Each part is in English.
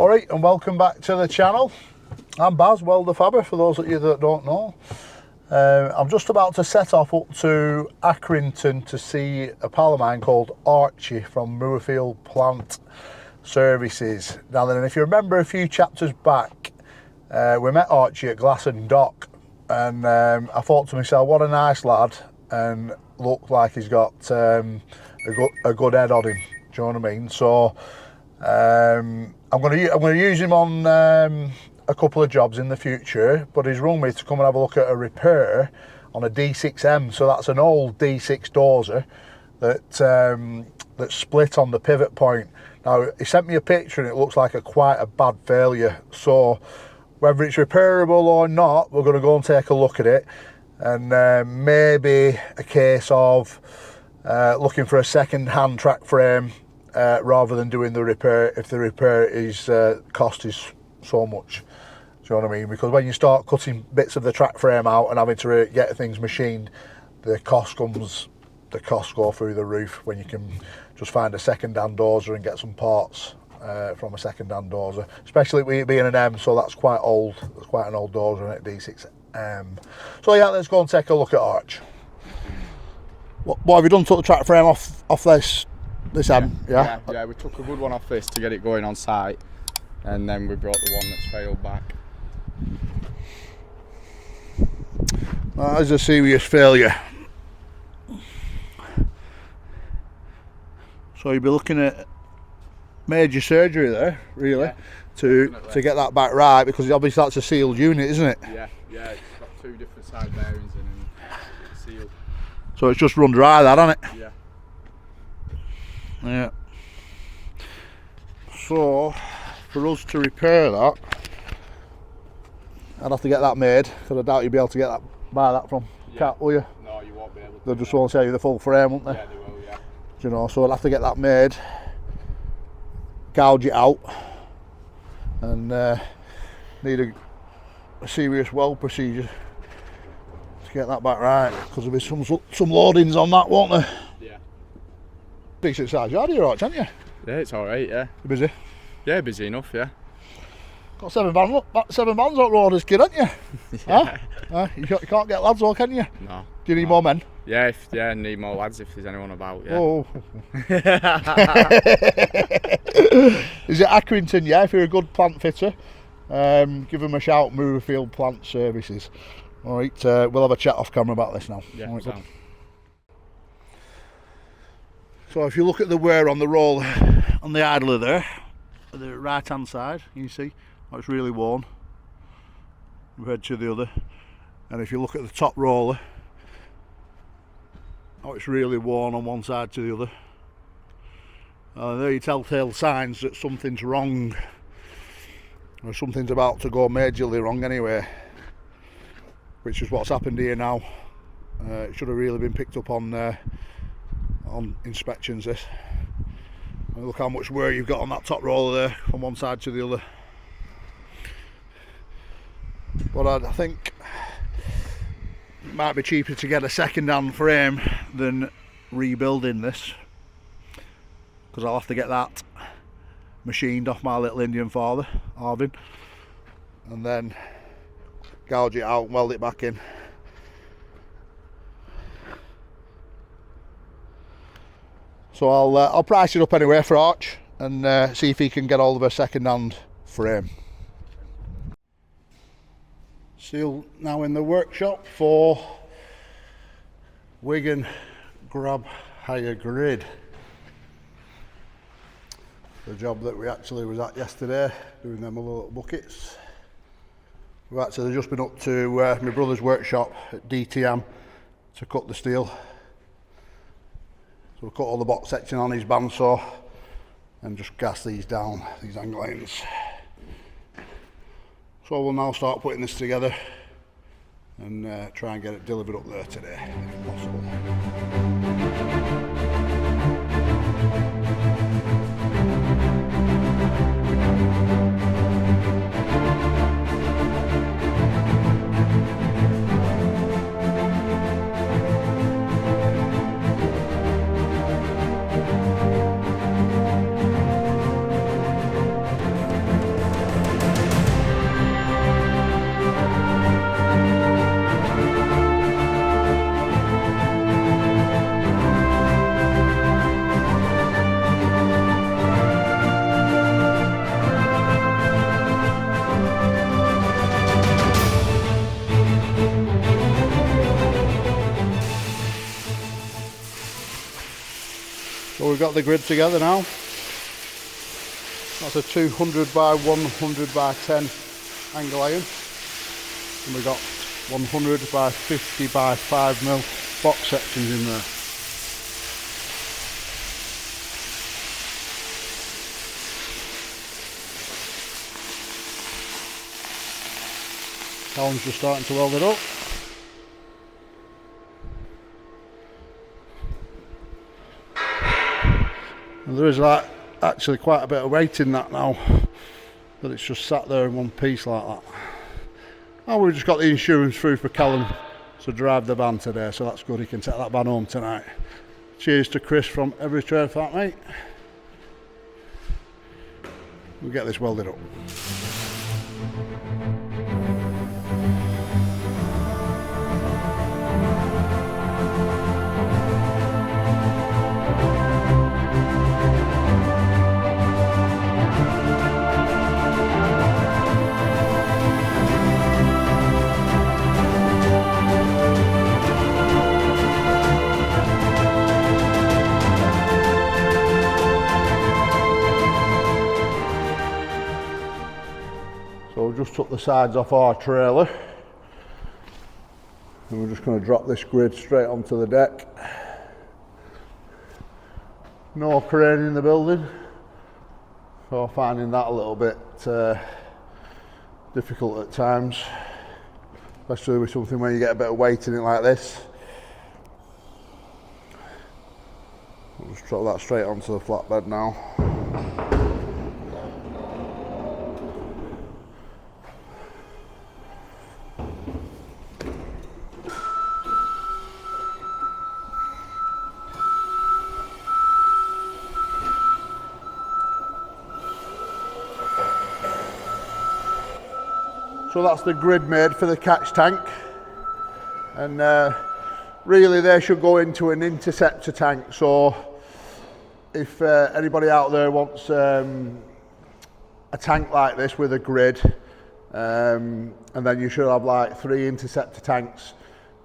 Alright, and welcome back to the channel. I'm Baz, WELDERFABBER, for those of you that don't know. I'm just about to set off up to Accrington to see a pal of mine called Archie from Moorfield Plant Services. Now then, if you remember a few chapters back, we met Archie at Glasson Dock, and I thought to myself, what a nice lad, and looked like he's got a good head on him. Do you know what I mean? So I'm going to use him on a couple of jobs in the future, but he's rung me to come and have a look at a repair on a D6M. So that's an old D6 dozer that split on the pivot point. Now he sent me a picture and it looks like quite a bad failure. So whether it's repairable or not, we're going to go and take a look at it, and maybe a case of looking for a second-hand track frame rather than doing the repair if the repair is cost is so much. Do you know what I mean? Because when you start cutting bits of the track frame out and having to get things machined, the costs go through the roof when you can just find a second-hand dozer and get some parts from a second-hand dozer, especially with it being an M, so that's quite old. It's quite an old dozer, isn't it? D6M. So yeah, let's go and take a look at Arch. What have you done? Took the track frame off this M? Yeah, we took a good one off this to get it going on site, and then we brought the one that's failed back. That is a serious failure. So you'll be looking at major surgery there, really, to get that back right, because obviously that's a sealed unit, isn't it? Yeah, it's got two different side bearings in and it's sealed. So it's just run dry, that, hasn't it? Yeah. So for us to repair that, I'd have to get that made, because I doubt you'll be able to buy that from Cat, will you? No, you won't be able to. They'll just won't sell you the full frame, won't they? Yeah, they will, yeah. You know, so I'll have to get that made, gouge it out, and need a serious weld procedure to get that back right, because there'll be some loadings on that, won't there? Yeah. Decent size yard here, Arch, haven't you? Yeah, it's alright, yeah. You busy? Yeah, busy enough, yeah. Got seven vans up road as kid, haven't you? Yeah. Huh? You can't get lads though, can you? No. Do you need more men? Yeah, I need more lads if there's anyone about, yeah. Oh. Is it Accrington, yeah? If you're a good plant fitter, give them a shout, Moorfield Plant Services. Alright, we'll have a chat off camera about this now. Yeah, right, so if you look at the wear on the roll on the idler there, the right hand side, you see how it's really worn compared to the other. And if you look at the top roller, how it's really worn on one side to the other. There are your telltale signs that something's wrong, or something's about to go majorly wrong anyway, which is what's happened here now. It should have really been picked up on inspections, this. And look how much wear you've got on that top roller there from one side to the other. But I think it might be cheaper to get a second-hand frame than rebuilding this, because I'll have to get that machined off my little Indian father, Arvin, and then gouge it out and weld it back in. So I'll price it up anyway for Arch, and see if he can get hold of a second-hand frame. Still now in the workshop for Wigan Grab Hire Grid. The job that we actually was at yesterday, doing them little buckets. We've actually just been up to my brother's workshop at DTM to cut the steel. So we cut all the box section on his bandsaw and just gas these down, these angle ends. So we'll now start putting this together and try and get it delivered up there today, if possible. So we've got the grid together now. That's a 200 by 100 by 10 angle iron. And we've got 100 by 50 by 5mm box sections in there. Callum's just starting to weld it up. And there is like actually quite a bit of weight in that now, that it's just sat there in one piece like that. And we've just got the insurance through for Callum to drive the van today, so that's good, he can take that van home tonight. Cheers to Chris from Every Trade Fat, mate. We'll get this welded up. So we've just took the sides off our trailer and we're just going to drop this grid straight onto the deck. No crane in the building, so finding that a little bit difficult at times, especially with something where you get a bit of weight in it like this. We'll just drop that straight onto the flatbed now. So that's the grid made for the catch tank, and really they should go into an interceptor tank. So if anybody out there wants a tank like this with a grid, and then you should have like 3 interceptor tanks,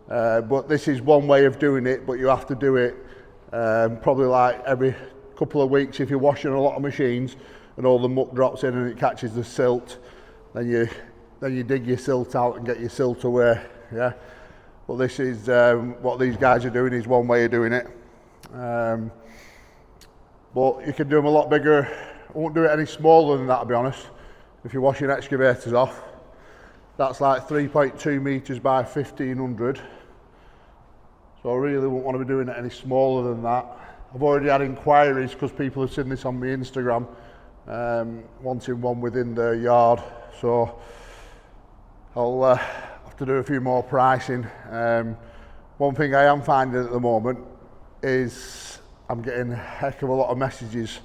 but this is one way of doing it, but you have to do it probably like every couple of weeks. If you're washing a lot of machines and all the muck drops in and it catches the silt, then you dig your silt out and get your silt away, yeah. But this is what these guys are doing, is one way of doing it. But you can do them a lot bigger. I won't do it any smaller than that, to be honest. If you're washing excavators off, that's like 3.2 metres by 1500. So I really won't want to be doing it any smaller than that. I've already had inquiries because people have seen this on my Instagram, wanting one within their yard. So I'll have to do a few more pricing. One thing I am finding at the moment is I'm getting a heck of a lot of messages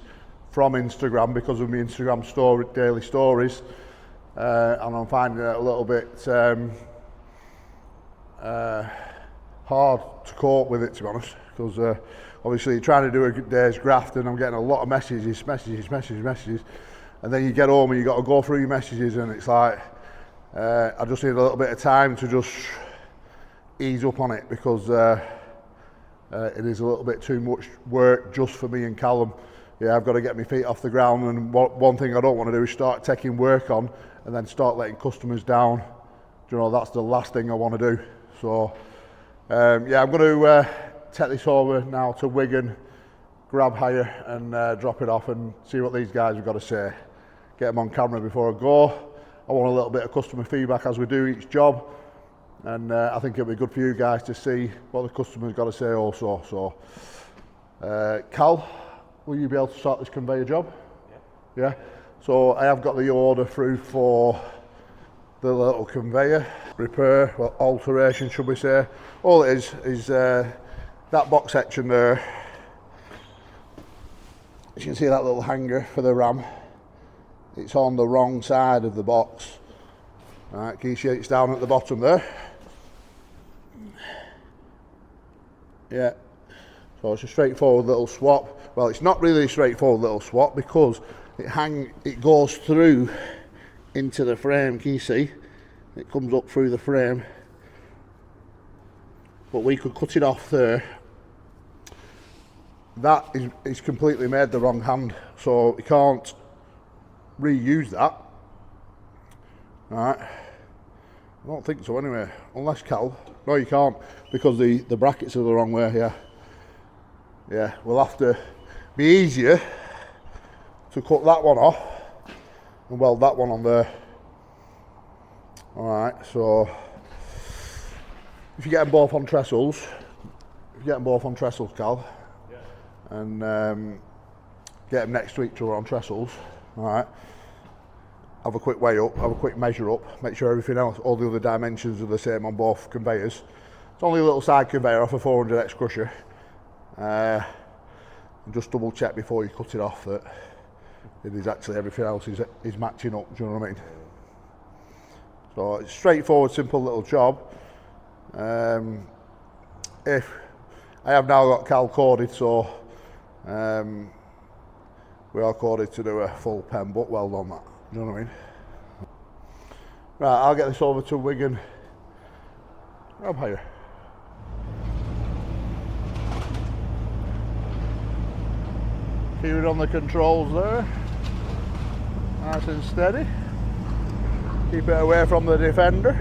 from Instagram because of my Instagram story, daily stories, and I'm finding it a little bit hard to cope with it, to be honest, because obviously you're trying to do a good day's graft and I'm getting a lot of messages, and then you get home and you got to go through your messages and it's like, I just need a little bit of time to just ease up on it, because it is a little bit too much work just for me and Callum. Yeah, I've got to get my feet off the ground, and one thing I don't want to do is start taking work on and then start letting customers down. You know, that's the last thing I want to do. So yeah, I'm going to take this over now to Wigan, grab hire and drop it off and see what these guys have got to say. Get them on camera before I go. I want a little bit of customer feedback as we do each job, and I think it'll be good for you guys to see what the customer's got to say also. So Cal, will you be able to start this conveyor job? Yeah. So I have got the order through for the little conveyor repair, well, alteration should we say. All it is that box section there. As you can see, that little hanger for the ram, it's on the wrong side of the box. Right, can you see it's down at the bottom there? Yeah, so it's a straightforward little swap. Well, it's not really a straightforward little swap because it goes through into the frame. Can you see? It comes up through the frame. But we could cut it off there that is completely made the wrong hand, so you can't reuse that. Right, I don't think so anyway, unless Cal. No, you can't, because the brackets are the wrong way. Yeah, we'll have to be easier to cut that one off and weld that one on there. Alright, so if you get them both on trestles, Cal, and get them next to each other on trestles, alright, have a quick weigh up, have a quick measure up, make sure everything else, all the other dimensions are the same on both conveyors. It's only a little side conveyor off a 400X crusher. And just double check before you cut it off that it is actually everything else is matching up, do you know what I mean? So it's straightforward, simple little job. If I have now got Cal corded, so we are corded to do a full pen butt weld on that, do you know what I mean? Right, I'll get this over to Wigan. Up higher. Keep it on the controls there, nice and steady. Keep it away from the defender.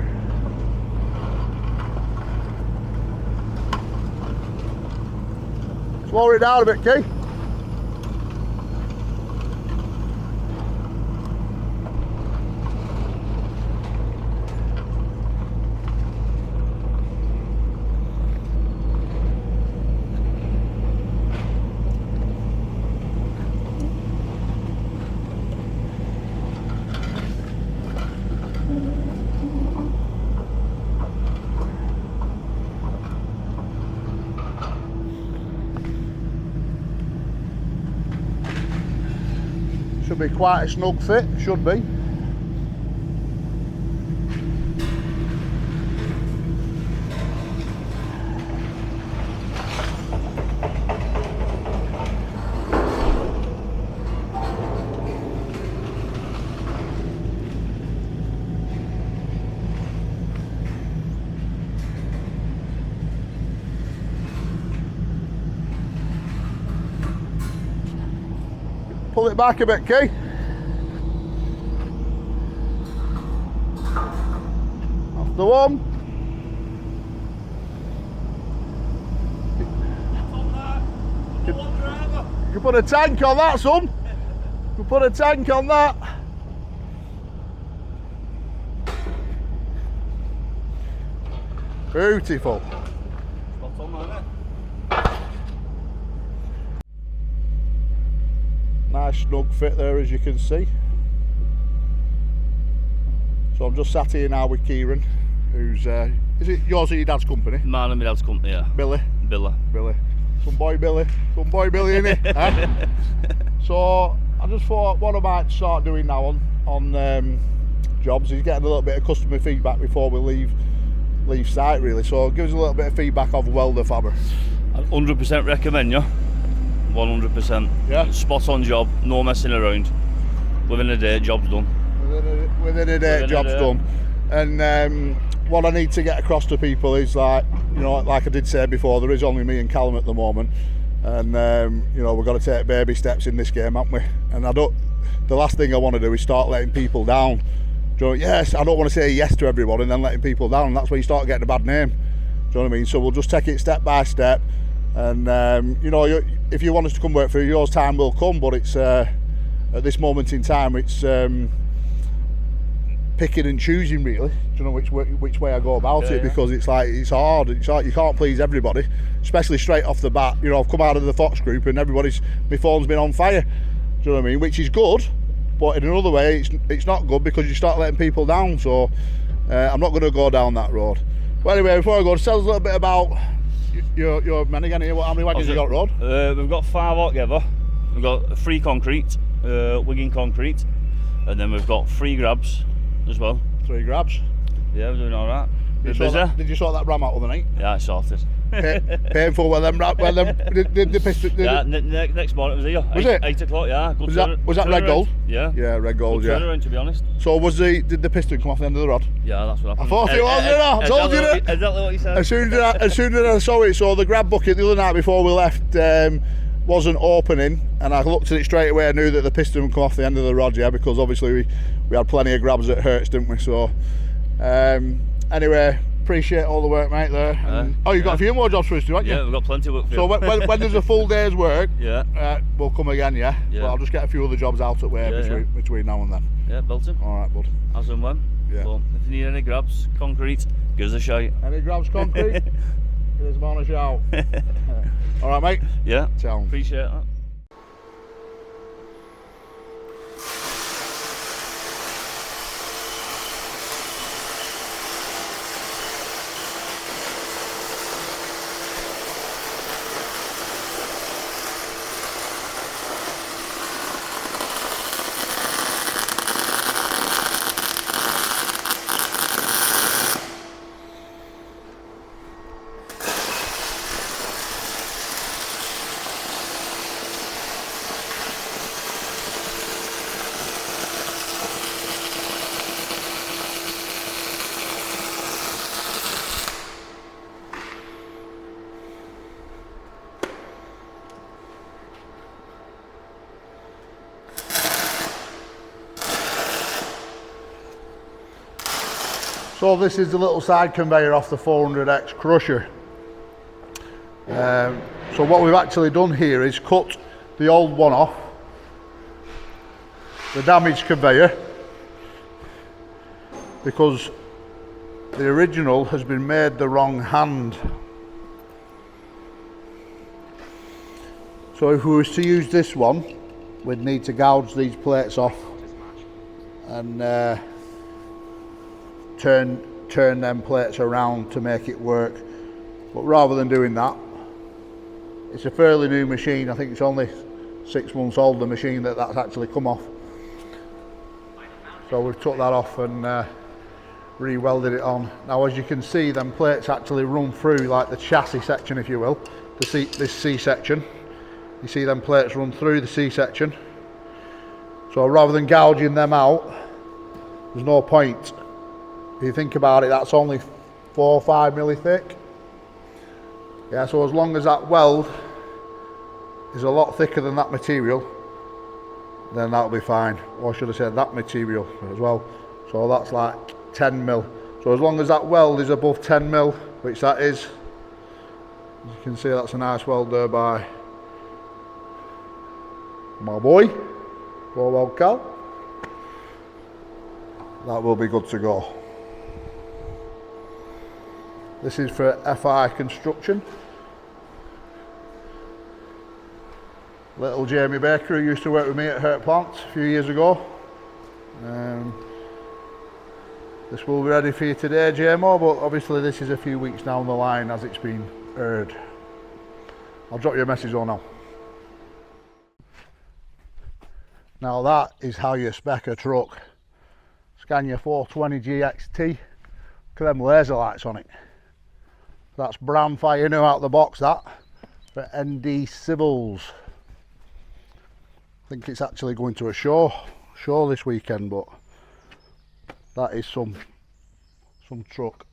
Slow it down a bit, Key. Should be quite a snug fit, should be. Pull it back a bit, Key. Off the one. You can put a tank on that, son. You can put a tank on that. Beautiful. Nice snug fit there, as you can see. So I'm just sat here now with Kieran, who's is it yours or your dad's company? Mine and my dad's company, yeah. Billy. Some boy Billy innit? Huh? So I just thought what I might start doing now on jobs is getting a little bit of customer feedback before we leave site, really. So give us a little bit of feedback of WELDERFABBER. 100% recommend you. 100%. Yeah. Spot on job, no messing around. Within a day, job's done. Within a day, job's done. And what I need to get across to people is, like, you know, like I did say before, there is only me and Callum at the moment, and you know, we've got to take baby steps in this game, haven't we? And the last thing I want to do is start letting people down. Do you know, yes, I don't want to say yes to everyone and then letting people down, and that's where you start getting a bad name. Do you know what I mean? So we'll just take it step by step, and you know, if you want us to come work for you, yours time will come, but it's at this moment in time, it's picking and choosing, really. Do you know which way I go about it? Because it's like, it's hard. It's like you can't please everybody, especially straight off the bat. You know, I've come out of the Fox group and my phone's been on fire. Do you know what I mean? Which is good, but in another way, it's not good, because you start letting people down. So I'm not going to go down that road. But anyway, before I go, just tell us a little bit about your men again here. How many wagons you got, Rod? We've got 5 altogether. We've got 3 concrete, Wigan concrete, and then we've got 3 grabs as well. 3 grabs? Yeah, we're doing alright. Did you sort that ram out the night? Yeah, it's sorted. Painful when the piston. Yeah, next morning it was here. Was it? 8 o'clock, yeah. Good Was that red gold? Yeah. Yeah, red gold, yeah. Turnaround, to be honest. So did the piston come off the end of the rod? Yeah, that's what happened. I thought it was, I told you that. Exactly what you said. As soon as I saw it, so the grab bucket the other night before we left, wasn't opening, and I looked at it straight away. I knew that the piston would come off the end of the rod, yeah, because obviously we had plenty of grabs at Hertz, didn't we? So anyway, appreciate all the work, mate, there. You've got a few more jobs for us to, haven't you? Yeah, we've got plenty of work for you. So when there's a full day's work, we'll come again, yeah? Yeah. But I'll just get a few other jobs out at way between now and then. Yeah, Belton. All right, bud. As and when. Yeah. But if you need any grabs, concrete, give us a shout. Any grabs concrete? Give us on a shout. All right, mate? Yeah. Sound. Appreciate that. So this is the little side conveyor off the 400X crusher. So what we've actually done here is cut the old one off, the damaged conveyor, because the original has been made the wrong hand. So if we was to use this one, we'd need to gouge these plates off and turn them plates around to make it work. But rather than doing that, it's a fairly new machine. I think it's only 6 months old, the machine that's actually come off. So we've took that off and re-welded it on. Now as you can see, them plates actually run through like the chassis section, if you will, this C section. You see them plates run through the C section. So rather than gouging them out, there's no point. If you think about it, that's only 4 or 5 milli thick. Yeah, so as long as that weld is a lot thicker than that material, then that'll be fine. Or should I say that material as well. So that's like 10 mil. So as long as that weld is above 10 mil, which that is, as you can see, that's a nice weld there by my boy, Weld Cal. That will be good to go. This is for FI Construction. Little Jamie Baker, who used to work with me at Hurt Plants a few years ago. This will be ready for you today, JMO, but obviously this is a few weeks down the line as it's been heard. I'll drop you a message on now. Now that is how you spec a truck. Scania 420 GXT. Look at them laser lights on it. That's brand fire new out the box, that, for ND Civils. I think it's actually going to a show this weekend, but that is some truck.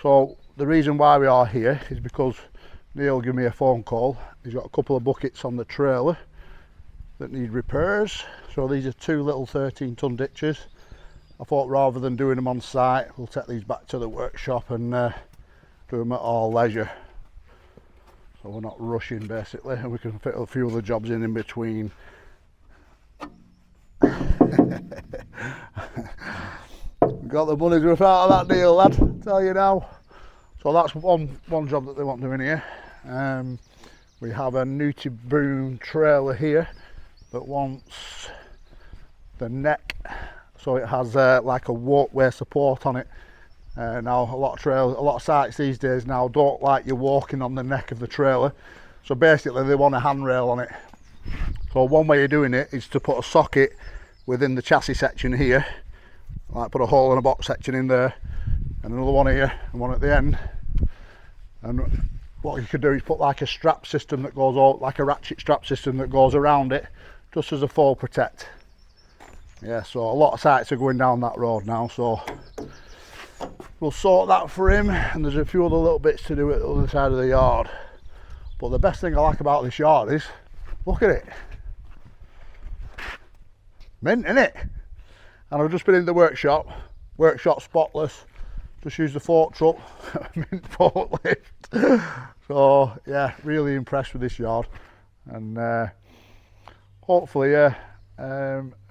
So the reason why we are here is because Neil gave me a phone call. He's got a couple of buckets on the trailer that need repairs. So these are 2 little 13-ton ditches. I thought rather than doing them on site, we'll take these back to the workshop and do them at our leisure. So we're not rushing basically, and we can fit a few other jobs in between. Got the money's worth out of that deal, lad, tell you now. So that's one job that they want doing here. We have a Newty Boom trailer here that wants the neck, so it has like a walkway support on it. Now a lot of sites these days now don't like you walking on the neck of the trailer, so basically they want a handrail on it. So one way of doing it is to put a socket within the chassis section here, like put a hole in a box section in there, and another one here and one at the end. And what you could do is put like a strap system that goes out, like a ratchet strap system that goes around it, just as a fall protect. Yeah, so a lot of sites are going down that road now, so we'll sort that for him, and there's a few other little bits to do at the other side of the yard. But the best thing I like about this yard is, look at it. Mint, innit? And I've just been in the workshop spotless. Just used the fork truck, mint forklift. So yeah, really impressed with this yard, and hopefully a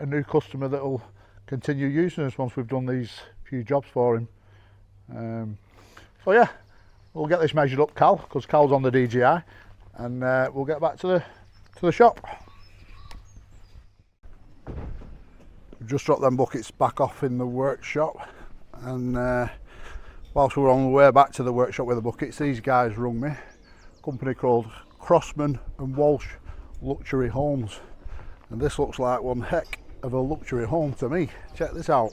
new customer that will continue using us once we've done these few jobs for him. So yeah, we'll get this measured up, Cal, because Cal's on the DJI, and we'll get back to the shop. We've just dropped them buckets back off in the workshop, and whilst we were on the way back to the workshop with the buckets, these guys rung me, a company called Crossman and Walsh Luxury Homes, and this looks like one heck of a luxury home to me. Check this out.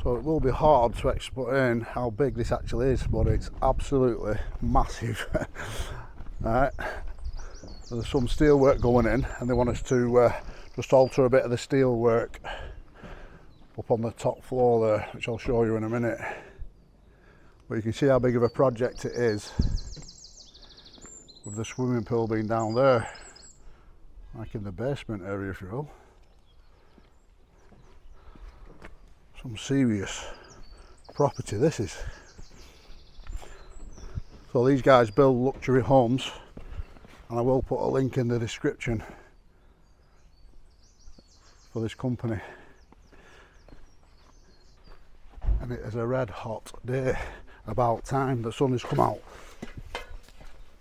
So it will be hard to explain how big this actually is, but it's absolutely massive. Right, there's some steel work going in, and they want us to just alter a bit of the steel work up on the top floor there, which I'll show you in a minute. But you can see how big of a project it is, with the swimming pool being down there, like in the basement area, if you will. Some serious property this is. So these guys build luxury homes, and I will put a link in the description for this company. And it is a red hot day, about time the sun has come out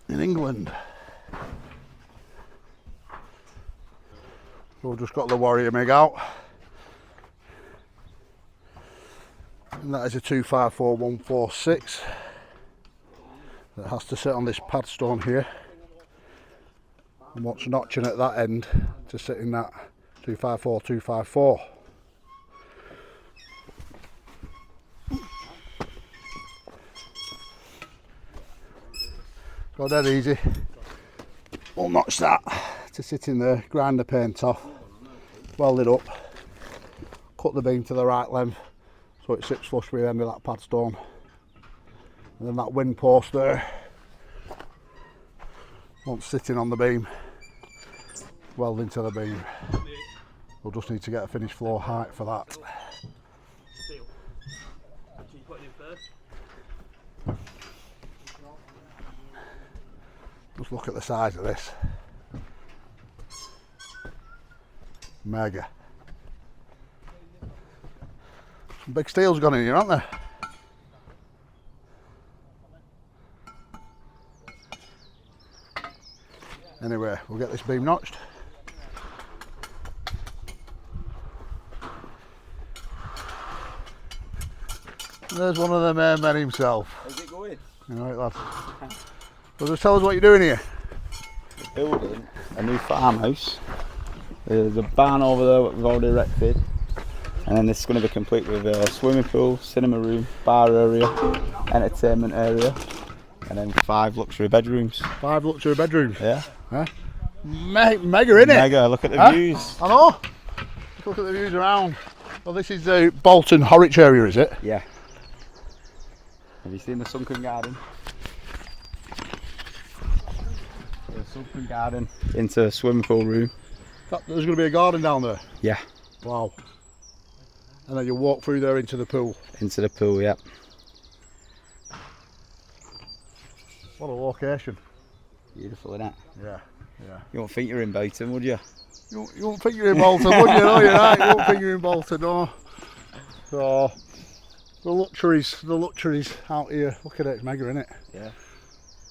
in England. So we've just got the Warrior MiG out, and that is a 254146 that has to sit on this pad stone here, and what's notching at that end to sit in that 254254. So dead easy. We'll notch that to sit in there, grind the paint off, weld it up, cut the beam to the right length so it sits flush with the end of that pad stone. And then that wind post there, once sitting on the beam, weld into the beam. We'll just need to get a finished floor height for that. Just look at the size of this. Mega. Some big steel's gone in here, aren't there? Anyway, we'll get this beam notched. There's one of the men himself. How's it going? Alright, lad. So just tell us what you're doing here. We're building a new farmhouse. There's a barn over there that we've already erected, and then this is going to be complete with a swimming pool, cinema room, bar area, entertainment area, and then 5 luxury bedrooms. 5 luxury bedrooms? Yeah. Huh? Mega, innit? Mega, look at the views. I know. Look at the views around. Well, this is the Bolton Horwich area, is it? Yeah. Have you seen the sunken garden? The sunken garden into a swimming pool room. There's going to be a garden down there? Yeah. Wow. And then you walk through there into the pool? Into the pool, yeah. What a location. Beautiful, isn't it? Yeah, yeah. You won't think you're in Bolton, would you? You won't think you're in Bolton, would you? No, you're right. You won't think you're in Bolton, no. So, the luxuries out here. Look at it, it's mega, isn't it? Yeah.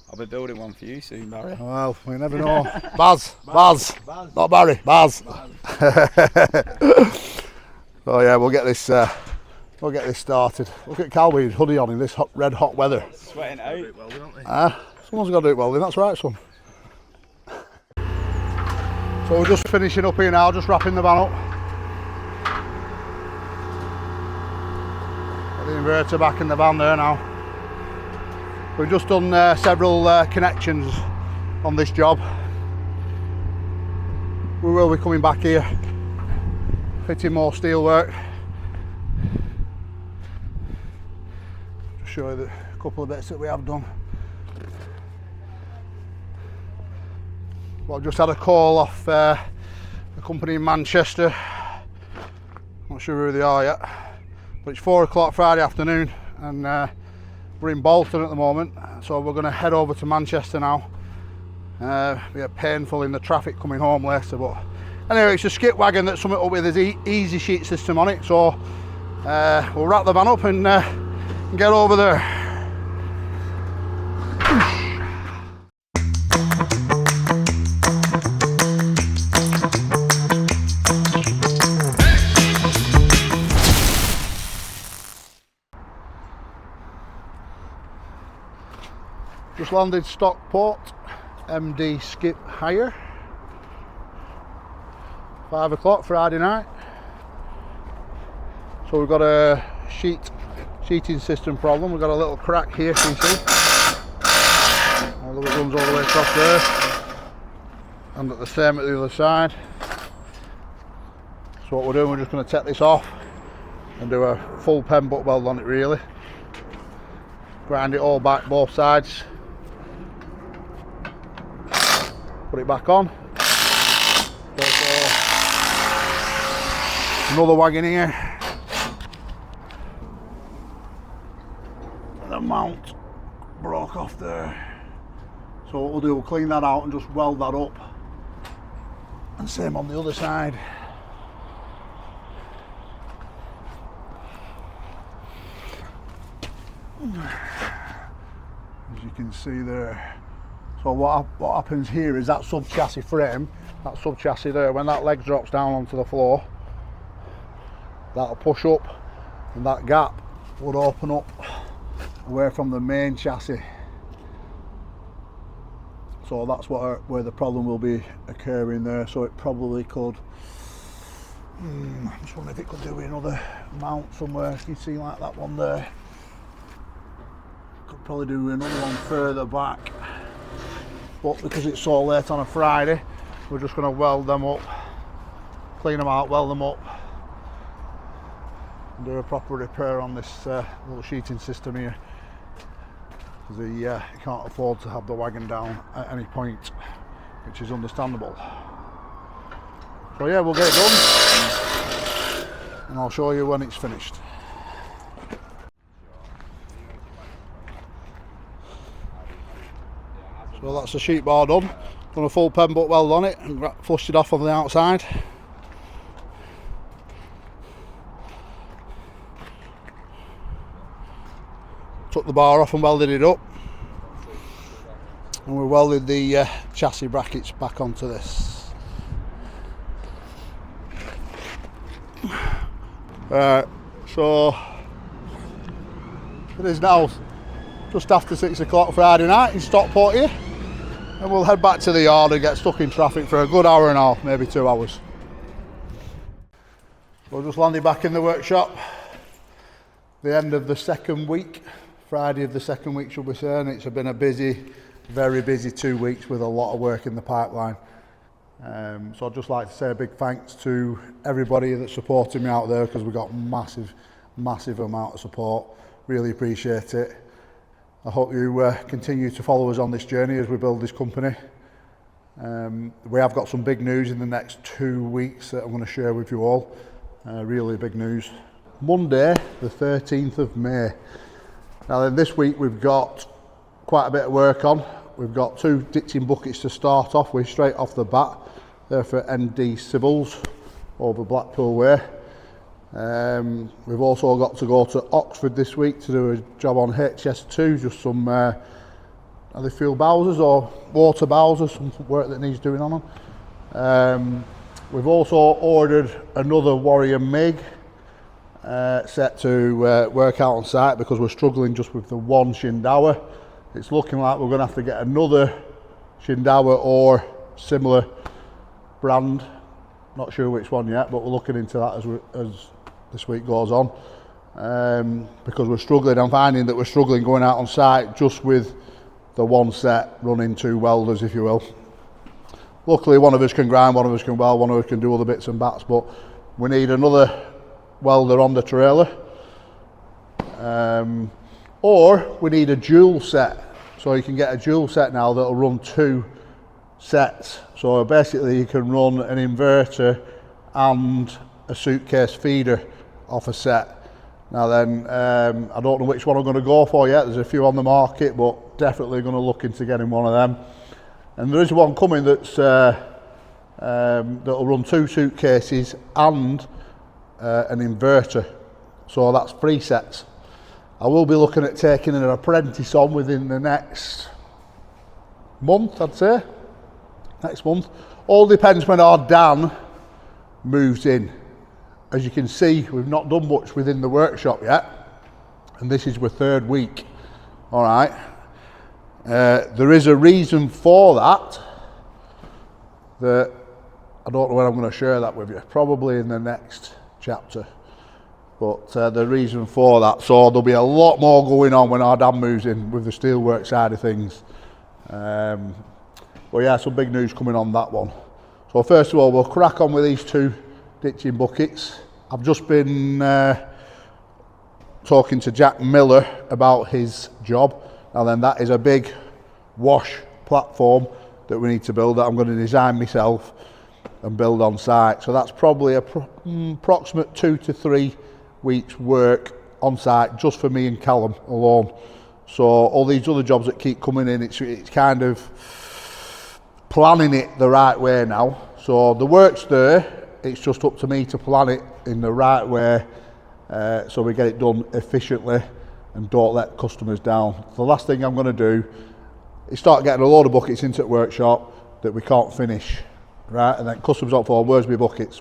I'll be building one for you soon, Barry. Well, we never know. Baz. Not Barry, Baz. So yeah, we'll get this started. Look at Cal with his hoodie on in this red hot weather. Sweating out. Someone's got to do it welding, that's right, son. So we're just finishing up here now, just wrapping the van up. Got the inverter back in the van there now. We've just done several connections on this job. We will be coming back here, fitting more steel work. Just show you a couple of bits that we have done. Well, I've just had a call off a company in Manchester. Not sure who they are yet, but it's 4 o'clock Friday afternoon, and we're in Bolton at the moment, so we're going to head over to Manchester now. Be painful in the traffic coming home later, but anyway, it's a skip wagon that's something up with his easy sheet system on it, so we'll wrap the van up and get over there. Just landed Stockport, MD skip hire. 5 o'clock Friday night. So we've got a sheeting system problem. We've got a little crack here, you can see. Although it runs all the way across there. And at the same at the other side. So what we're doing, we're just going to take this off and do a full pen butt weld on it really. Grind it all back, both sides. Put it back on. Another wagon here. And the mount broke off there. So what we'll do, we'll clean that out and just weld that up. And same on the other side. As you can see there. So what happens here is that sub-chassis frame, that sub-chassis there, when that leg drops down onto the floor, that'll push up and that gap would open up away from the main chassis. So that's where the problem will be occurring there. So it probably could, I just wonder if it could do another mount somewhere. You see like that one there. Could probably do another one further back. But because it's so late on a Friday, we're just going to weld them up, clean them out, weld them up, and do a proper repair on this little sheeting system here. Because he can't afford to have the wagon down at any point, which is understandable. So yeah, we'll get it done, and I'll show you when it's finished. So that's the sheet bar done. Done a full pen butt weld on it and flushed it off on the outside. Took the bar off and welded it up. And we welded the chassis brackets back onto this. So it is now just after 6 o'clock Friday night in Stockport here. And we'll head back to the yard and get stuck in traffic for a good hour and a half, maybe 2 hours. We'll just landed back in the workshop. The end of the second week, Friday of the second week should we say, and it's been a busy, very busy 2 weeks with a lot of work in the pipeline. So I'd just like to say a big thanks to everybody that's supporting me out there, because we got massive amount of support. Really appreciate it. I hope you continue to follow us on this journey as we build this company. We have got some big news in the next 2 weeks that I'm going to share with you all. Really big news. Monday, the 13th of May. Now then, this week we've got quite a bit of work on. We've got 2 ditching buckets to start off with straight off the bat. They're for ND Civils over Blackpool Way. We've also got to go to Oxford this week to do a job on HS2, just some are they fuel bowsers or water bowsers, some work that needs doing on them. We've also ordered another Warrior MIG set to work out on site, because we're struggling just with the one Shindauer. It's looking like we're going to have to get another Shindauer or similar brand. Not sure which one yet, but we're looking into that as this week goes on, because we're struggling. I'm finding that we're struggling going out on site just with the one set running 2 welders, if you will. Luckily one of us can grind, one of us can weld, one of us can do other bits and bats, but we need another welder on the trailer. or we need a dual set. So you can get a dual set now that'll run 2 sets. So basically you can run an inverter and a suitcase feeder off a set. Now then, I don't know which one I'm going to go for yet. There's a few on the market, but definitely going to look into getting one of them. And there is one coming that's that'll run 2 suitcases and an inverter. So that's 3 sets. I will be looking at taking an apprentice on within the next month, I'd say. Next month. All depends when our Dan moves in. As you can see, we've not done much within the workshop yet, and this is our 3rd week. All right. There is a reason for that I don't know when I'm going to share that with you, probably in the next chapter. But the reason for that, so there'll be a lot more going on when our Dan moves in with the steelwork side of things. But yeah, some big news coming on that one. So first of all, we'll crack on with these 2 ditching buckets. I've just been talking to Jack Miller about his job. Now then, that is a big wash platform that we need to build, that I'm going to design myself and build on site. So that's probably approximate 2 to 3 weeks work on site just for me and Callum alone. So all these other jobs that keep coming in, it's kind of planning it the right way now. So the work's there, it's just up to me to plan it in the right way, so we get it done efficiently and don't let customers down. The last thing I'm going to do is start getting a load of buckets into the workshop that we can't finish, right? And then customers up for, where's my buckets,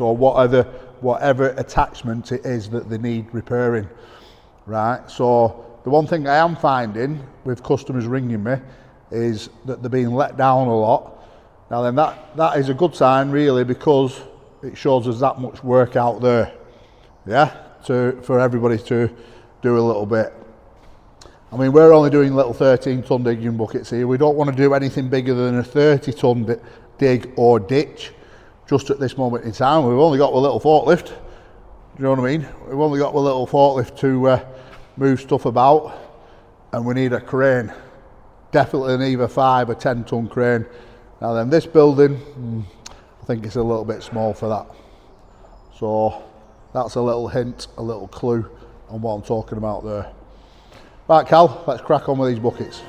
or whatever attachment it is that they need repairing, right? So the one thing I am finding with customers ringing me is that they're being let down a lot. Now then, that is a good sign really, because it shows us that much work out there, yeah, for everybody to do a little bit. I mean, we're only doing little 13-ton digging buckets here. We don't want to do anything bigger than a 30-ton dig or ditch just at this moment in time. We've only got a little forklift, do you know what I mean? We've only got a little forklift to move stuff about, and we need a crane. Definitely need a 5 or 10-ton crane. Now then, this building, I think it's a little bit small for that. So that's a little hint, a little clue on what I'm talking about there. Right, Cal, let's crack on with these buckets.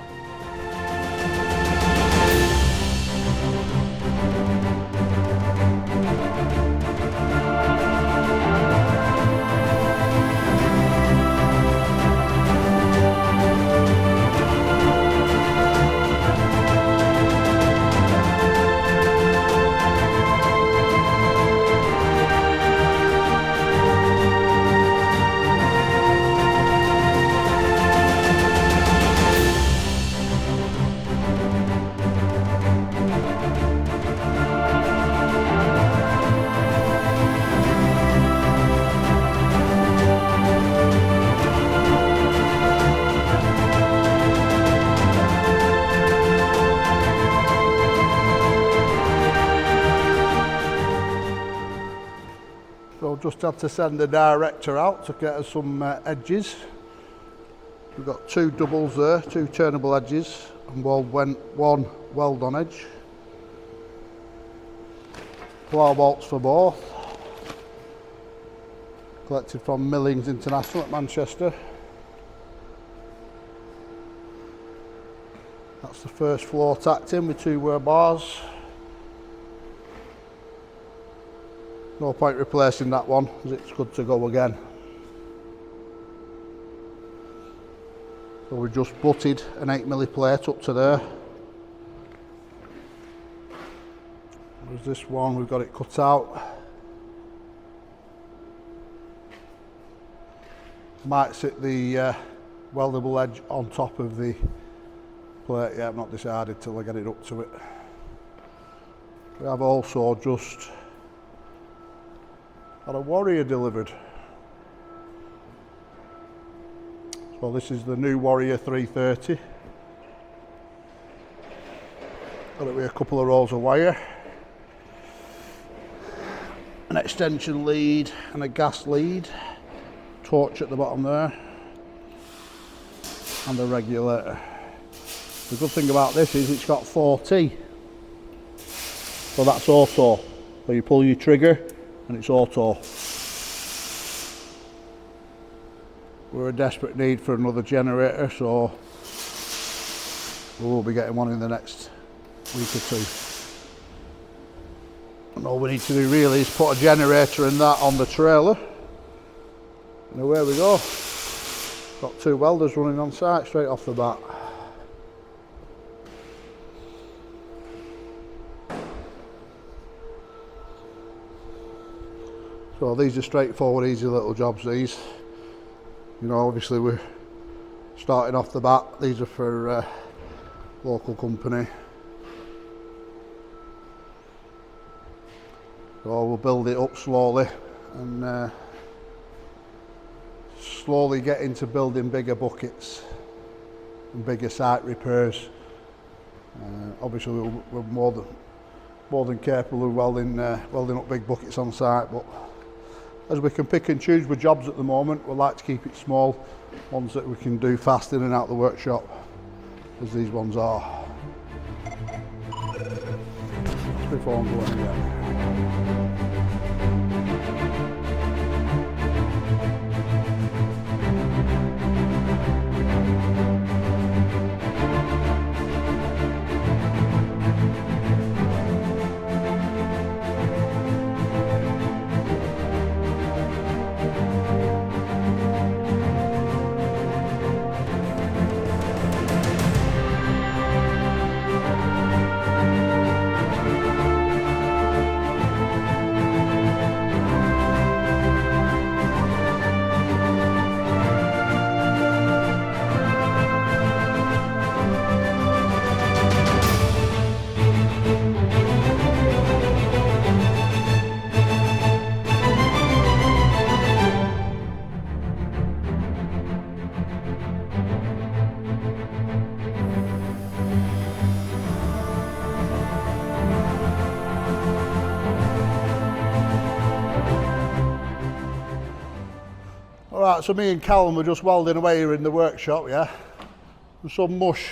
Just had to send the director out to get us some edges. We've got 2 doubles there, 2 turnable edges, and one weld-on edge. Floor bolts for both. Collected from Millings International at Manchester. That's the first floor tacked in with 2 bars. No point replacing that one, as it's good to go again. So we just butted an 8mm plate up to there. There's this one, we've got it cut out. Might sit the weldable edge on top of the plate. Yeah, I've not decided till I get it up to it. We have also just had a Warrior delivered. So this is the new Warrior 330. Got it with a couple of rolls of wire, an extension lead and a gas lead, torch at the bottom there. and the regulator. The good thing about this is it's got 4T, so that's auto. So you pull your trigger and it's auto. We're in desperate need for another generator, so we will be getting one in the next week or two. And all we need to do really is put a generator and that on the trailer, and away we go. Got 2 welders running on site straight off the bat. So these are straightforward, easy little jobs, these. You know, obviously we're starting off the bat. These are for local company. So we'll build it up slowly and slowly get into building bigger buckets and bigger site repairs. Obviously we're more than capable of welding up big buckets on site, but as we can pick and choose with jobs at the moment, we'd like to keep it small, ones that we can do fast in and out the workshop, as these ones are. Just before I'm going again. Alright, so me and Callum were just welding away here in the workshop, yeah? And some mush,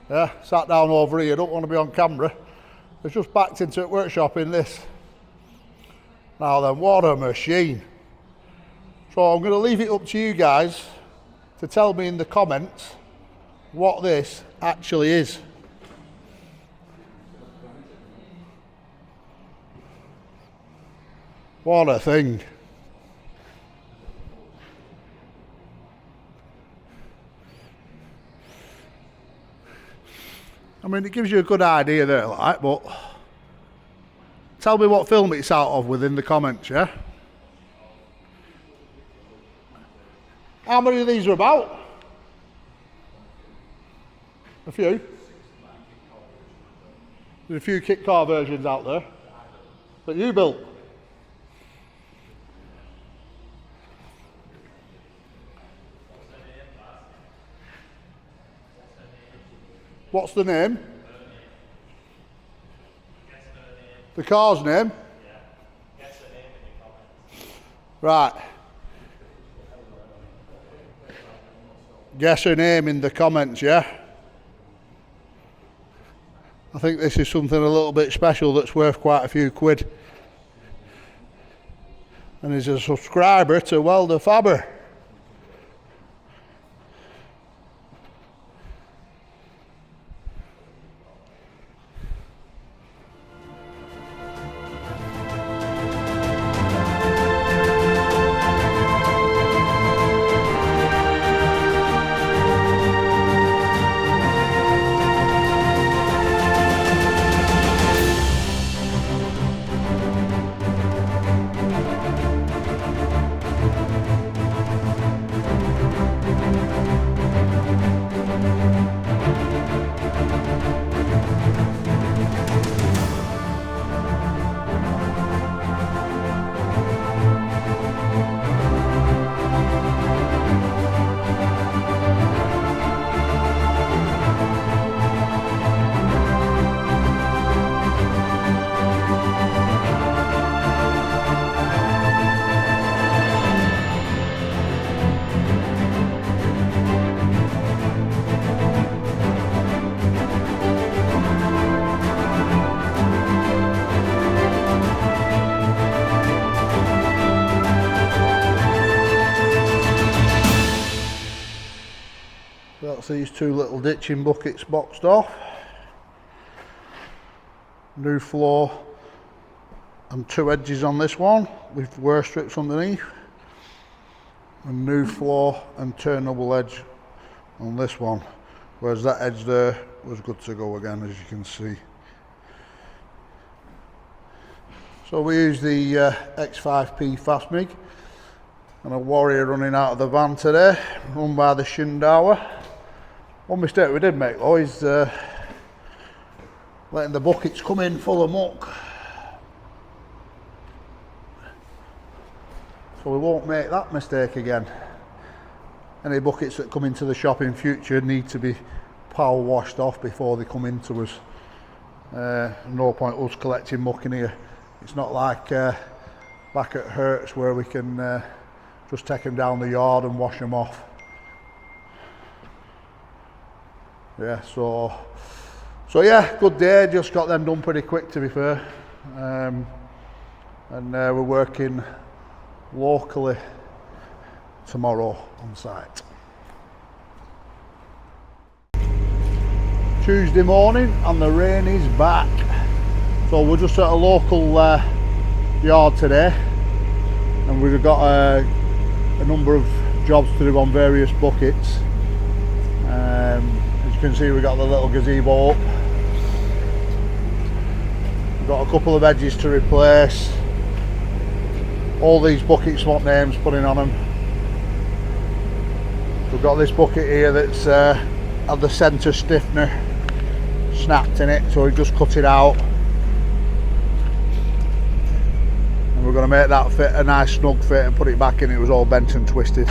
yeah, sat down over here, don't want to be on camera. It's just backed into the workshop in this. Now then, what a machine. So I'm going to leave it up to you guys to tell me in the comments what this actually is. What a thing. I mean, it gives you a good idea there, like, but tell me what film it's out of within the comments, yeah? How many of these are about? A few? There's a few kit car versions out there that you built. What's the name? The car's name? Right. Guess her name in the comments, yeah? I think this is something a little bit special that's worth quite a few quid. And is a subscriber to WELDERFABBER. these 2 little ditching buckets boxed off. New floor and 2 edges on this one with wear strips underneath. And new floor and turnable edge on this one. Whereas that edge there was good to go again, as you can see. So we use the X5P Fast MIG and a Warrior running out of the van today, run by the Shindauer. One mistake we did make though is letting the buckets come in full of muck. So we won't make that mistake again. Any buckets that come into the shop in future need to be power washed off before they come into us. No point us collecting muck in here. It's not like back at Hertz where we can just take them down the yard and wash them off. Yeah, so yeah, good day. Just got them done pretty quick, to be fair. And we're working locally tomorrow on site. Tuesday morning and the rain is back. So we're just at a local yard today, and we've got a number of jobs to do on various buckets. As you can see, we've got the little gazebo up. We've got a couple of edges to replace. All these buckets want names putting on them. We've got this bucket here that's had the centre stiffener snapped in it, so we've just cut it out. And we're going to make that fit a nice snug fit and put it back in. It was all bent and twisted.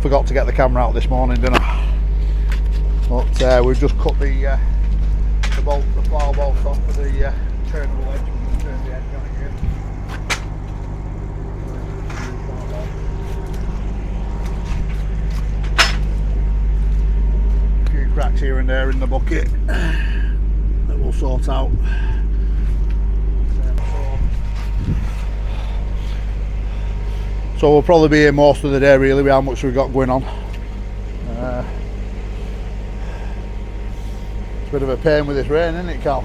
Forgot to get the camera out this morning, didn't I? But we've just cut the flower bolts off for the turnable edge. We're going to turn the edge on it here. A few cracks here and there in the bucket that we'll sort out. So we'll probably be here most of the day really with how much we've got going on. It's a bit of a pain with this rain, isn't it, Cal?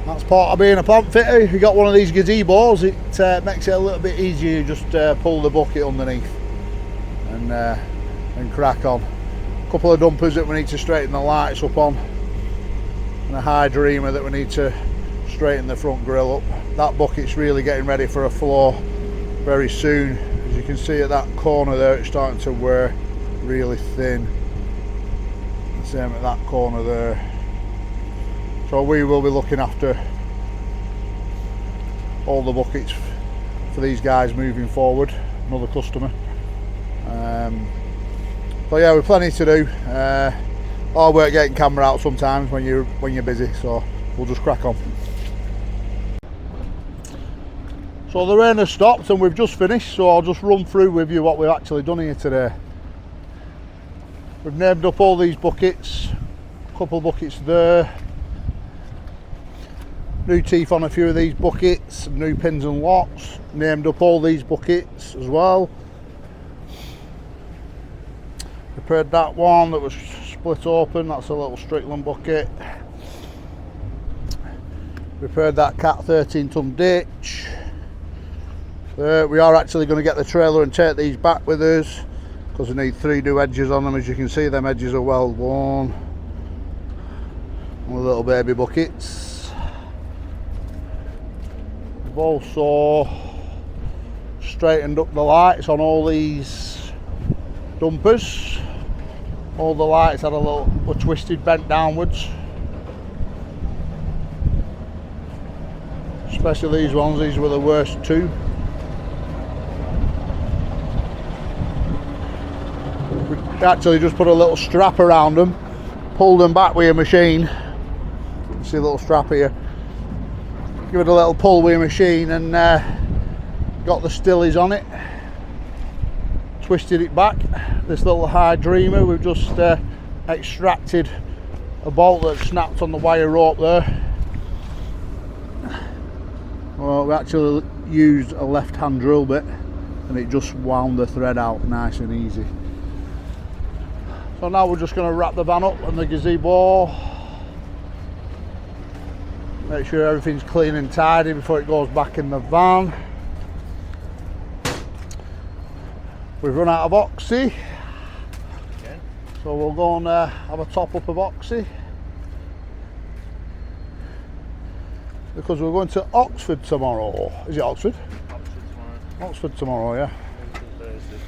That's part of being a plant fitter. If you've got one of these gazebos, it makes it a little bit easier. You just pull the bucket underneath and crack on. A couple of dumpers that we need to straighten the lights up on, and a high dreamer that we need to straighten the front grille up. That bucket's really getting ready for a floor very soon. As you can see at that corner there, it's starting to wear really thin. Same at that corner there. So we will be looking after all the buckets for these guys moving forward. Another customer. But yeah, we've plenty to do. Hard work getting camera out sometimes when you're busy. So we'll just crack on. So the rain has stopped and we've just finished. So I'll just run through with you what we've actually done here today. We've named up all these buckets. A couple of buckets there. New teeth on a few of these buckets, new pins and locks. Named up all these buckets as well. Repaired that one that was split open, that's a little Strickland bucket. Repaired that Cat 13-ton ditch. We are actually going to get the trailer and take these back with us because we need 3 new edges on them. As you can see, them edges are well worn. With little baby buckets. We've also straightened up the lights on all these dumpers. All the lights had were twisted, bent downwards. Especially these ones, these were the worst two. We actually just put a little strap around them, pulled them back with a machine. See a little strap here. Give it a little pull with a machine and got the stillies on it. Twisted it back. This little high dreamer, we've just extracted a bolt that snapped on the wire rope there. Well, we actually used a left-hand drill bit and it just wound the thread out nice and easy. So now we're just going to wrap the van up and the gazebo. Make sure everything's clean and tidy before it goes back in the van. We've run out of oxy. So we'll go and have a top up of oxy. Because we're going to Oxford tomorrow. Is it Oxford? Oxford tomorrow. Oxford tomorrow, yeah. Thursday.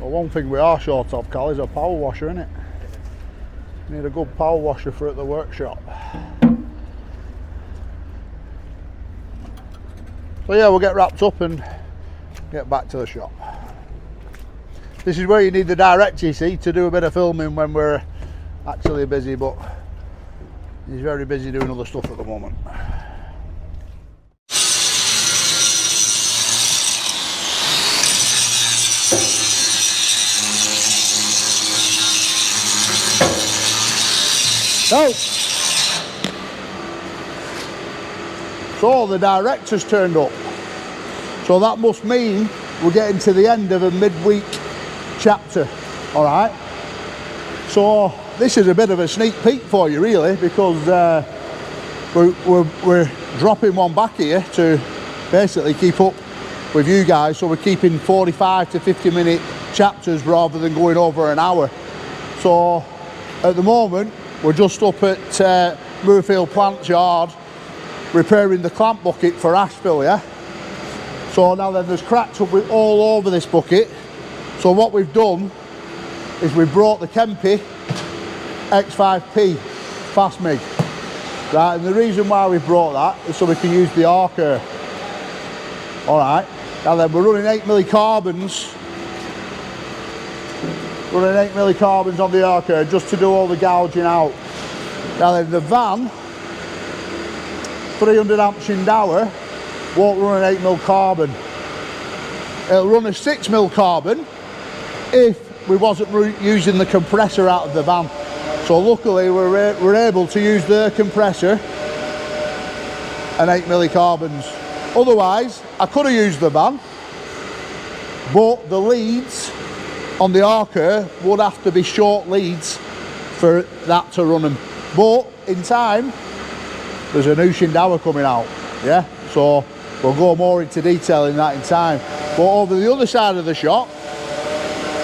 Well, one thing we are short of, Cal, is a power washer, innit? Need a good power washer for at the workshop. So yeah, we'll get wrapped up and get back to the shop. This is where you need the director, you see, to do a bit of filming when we're actually busy, but he's very busy doing other stuff at the moment. So the director's turned up. So that must mean we're getting to the end of a midweek chapter. All right. So this is a bit of a sneak peek for you, really, because we're dropping one back here to basically keep up with you guys. So we're keeping 45 to 50 minute chapters rather than going over an hour. So at the moment, we're just up at Moorfield Plant Yard repairing the clamp bucket for Ashville, yeah? So now then there's cracks up all over this bucket. So what we've done is we've brought the Kempy X5P fast MIG. Right, and the reason why we've brought that is so we can use the arcer. Alright, now then we're running 8mm carbons. Running 8mm carbons on the arcer just to do all the gouging out. Now then the van, 300 amps in hour, won't run an 8mm carbon. It'll run a 6mm carbon if we wasn't using the compressor out of the van. So luckily we're able to use the compressor and 8mm carbons. Otherwise I could have used the van, but the leads on the arcer would have to be short leads for that to run them. But in time there's a new Shindawa coming out, yeah, so we'll go more into detail in that in time. But over the other side of the shop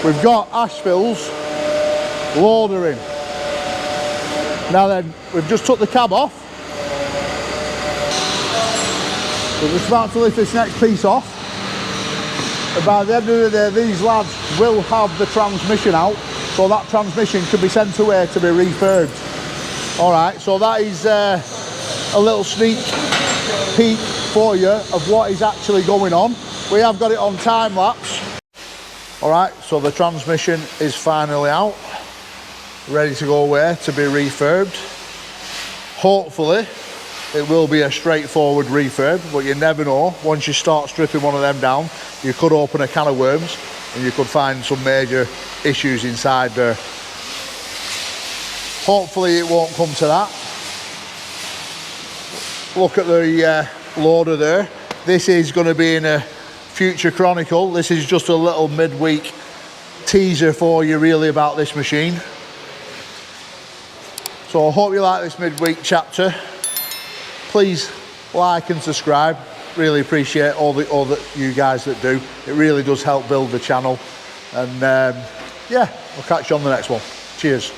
we've got Ashville's loader in. Now then, we've just took the cab off. We're just about to lift this next piece off. And by the end of the day, these lads will have the transmission out, so that transmission can be sent away to be refurbed. Alright, so that is a little sneak peek for you of what is actually going on. We have got it on time lapse. Alright, so the transmission is finally out, ready to go away to be refurbed. Hopefully it will be a straightforward refurb, but you never know. Once you start stripping one of them down, you could open a can of worms and you could find some major issues inside there. Hopefully it won't come to that. Look at the loader there. This is going to be in a future chronicle. This is just a little midweek teaser for you really about this machine. So I hope you like this midweek chapter. Please like and subscribe. Really appreciate all that you guys that do. It really does help build the channel. And yeah, we'll catch you on the next one. Cheers.